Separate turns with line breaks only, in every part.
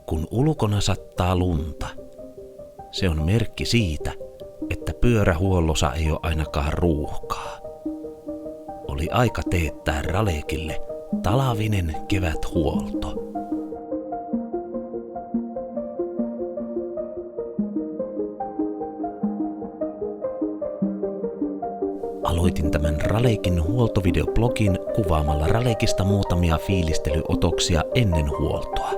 Kun ulkona sattaa lunta, se on merkki siitä, että pyörähuollossa ei ole ainakaan ruuhkaa. Oli aika teettää Ralekille talavinen keväthuolto. Aloitin tämän Ralekin huoltovideoblogin kuvaamalla Ralekista muutamia fiilistelyotoksia ennen huoltoa.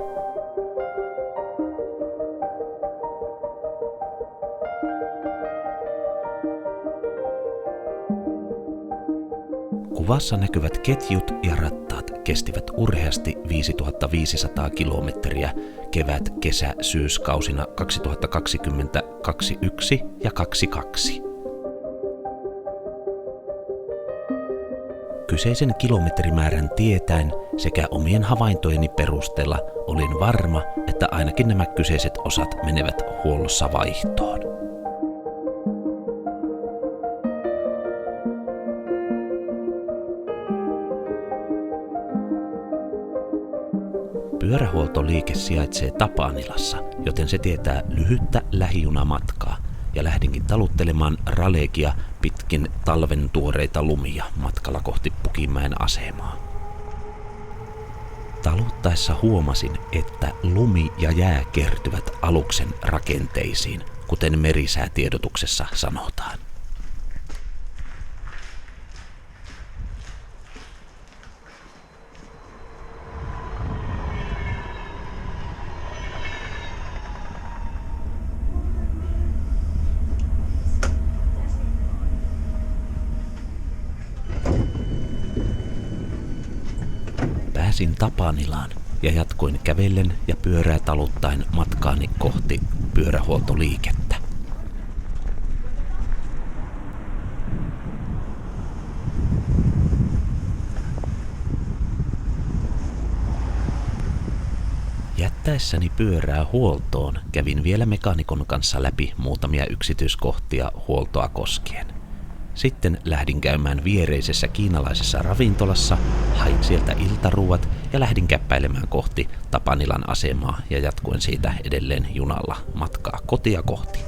Kuvassa näkyvät ketjut ja rattaat kestivät urheasti 5500 kilometriä kevät-, kesä-, syyskausina 2020, 2021 ja 2022. Kyseisen kilometrimäärän tietäen sekä omien havaintojeni perusteella olin varma, että ainakin nämä kyseiset osat menevät huollossa vaihtoon. Pyörähuoltoliike sijaitsee Tapanilassa, joten se tietää lyhyttä lähijunamatkaa, ja lähdinkin taluttelemaan Ralekia pitkin talven tuoreita lumia matkalla kohti Pukinmäen asemaa. Taluttaessa huomasin, että lumi ja jää kertyvät aluksen rakenteisiin, kuten merisäätiedotuksessa sanotaan. Pääsin Tapanilaan ja jatkoin kävellen ja pyörää taluttaen matkaani kohti pyörähuoltoliikettä. Jättäessäni pyörää huoltoon kävin vielä mekaanikon kanssa läpi muutamia yksityiskohtia huoltoa koskien. Sitten lähdin käymään viereisessä kiinalaisessa ravintolassa, hain sieltä iltaruuat ja lähdin käppäilemään kohti Tapanilan asemaa ja jatkuin siitä edelleen junalla matkaa kotia kohti.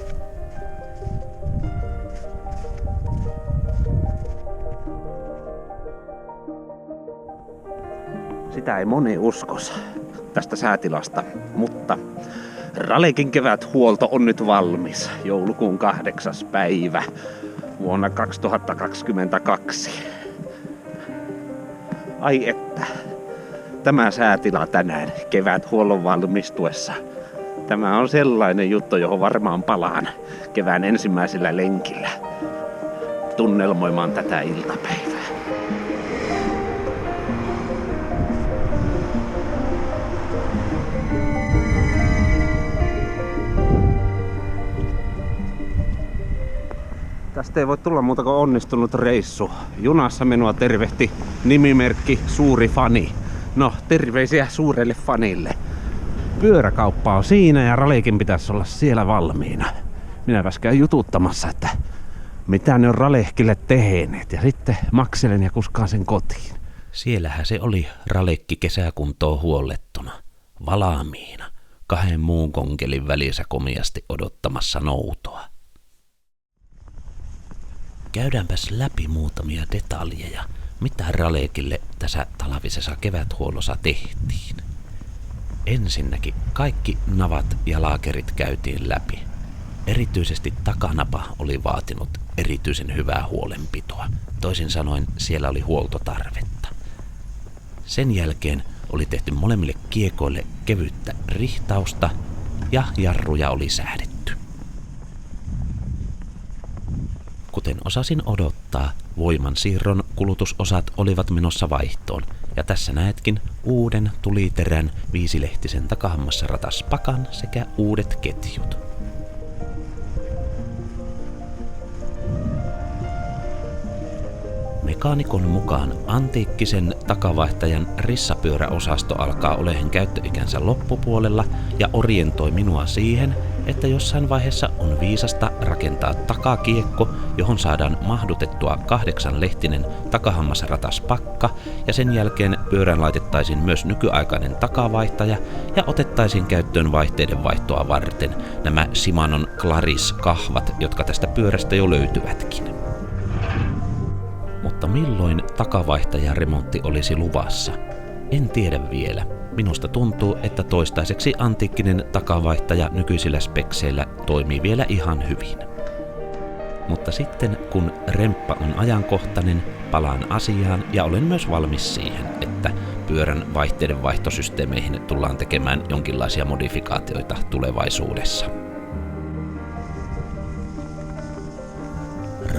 Sitä ei moni uskoisi tästä säätilasta, mutta Ralekin keväthuolto on nyt valmis. Joulukuun 8. päivä. Vuonna 2022. Ai että, tämä säätila tänään keväthuollon valmistuessa. Tämä on sellainen juttu, johon varmaan palaan kevään ensimmäisellä lenkillä tunnelmoimaan tätä iltapäivää. Tästä ei voi tulla muuta kuin onnistunut reissu. Junassa minua tervehti nimimerkki Suuri Fani. No, terveisiä suurelle fanille. Pyöräkauppa on siinä ja Ralekin pitäisi olla siellä valmiina. Minäpäs käyn jututtamassa, että mitä ne on Ralekille tehneet. Ja sitten makselen ja kuskaan sen kotiin.
Siellähän se oli Ralekki kesäkuntoon huollettuna, valamiina, 2 muun konkelin välissä komiasti odottamassa noutoa. Käydäänpäs läpi muutamia detaljeja, mitä Ralekille tässä talvisessa keväthuollossa tehtiin. Ensinnäkin kaikki navat ja laakerit käytiin läpi. Erityisesti takanapa oli vaatinut erityisen hyvää huolenpitoa. Toisin sanoen siellä oli huoltotarvetta. Sen jälkeen oli tehty molemmille kiekoille kevyttä rihtausta ja jarruja oli säädetty. Kuten osasin odottaa, voimansiirron kulutusosat olivat menossa vaihtoon, ja tässä näetkin uuden tuliterän 5-lehtisen takahammassa rataspakan sekä uudet ketjut. Mekaanikon mukaan antiikkisen takavaihtajan rissapyöräosasto alkaa olemaan käyttöikänsä loppupuolella ja orientoi minua siihen, että jossain vaiheessa on viisasta rakentaa takakiekko, johon saadaan mahdutettua 8-lehtinen takahammasratas pakka ja sen jälkeen pyörään laitettaisiin myös nykyaikainen takavaihtaja ja otettaisiin käyttöön vaihteiden vaihtoa varten nämä Shimanon Claris-kahvat, jotka tästä pyörästä jo löytyvätkin. Mutta milloin takavaihtajaremontti olisi luvassa? En tiedä vielä. Minusta tuntuu, että toistaiseksi antiikkinen takavaihtaja nykyisillä spekseillä toimii vielä ihan hyvin. Mutta sitten kun remppa on ajankohtainen, palaan asiaan ja olen myös valmis siihen, että pyörän vaihteiden vaihtosysteemeihin tullaan tekemään jonkinlaisia modifikaatioita tulevaisuudessa.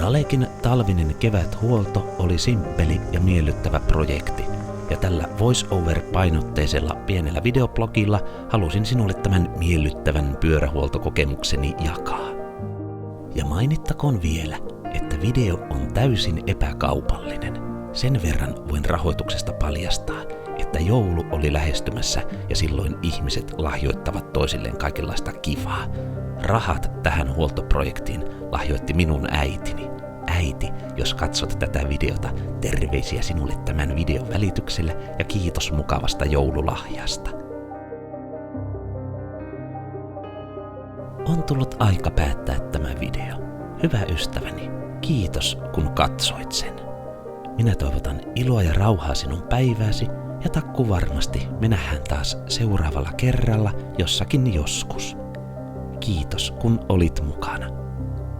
Ralekin talvinen keväthuolto oli simppeli ja miellyttävä projekti, ja tällä voice-over-painotteisella pienellä videoblogilla halusin sinulle tämän miellyttävän pyörähuoltokokemukseni jakaa. Ja mainittakoon vielä, että video on täysin epäkaupallinen. Sen verran voin rahoituksesta paljastaa, että joulu oli lähestymässä ja silloin ihmiset lahjoittavat toisilleen kaikenlaista kivaa. Rahat tähän huoltoprojektiin lahjoitti minun äitini. Äiti, jos katsot tätä videota, terveisiä sinulle tämän videon välityksellä ja kiitos mukavasta joululahjasta. On tullut aika päättää tämä video. Hyvä ystäväni, kiitos kun katsoit sen. Minä toivotan iloa ja rauhaa sinun päivääsi ja takku varmasti me nähdään taas seuraavalla kerralla jossakin joskus. Kiitos kun olit mukana.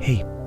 Heippa!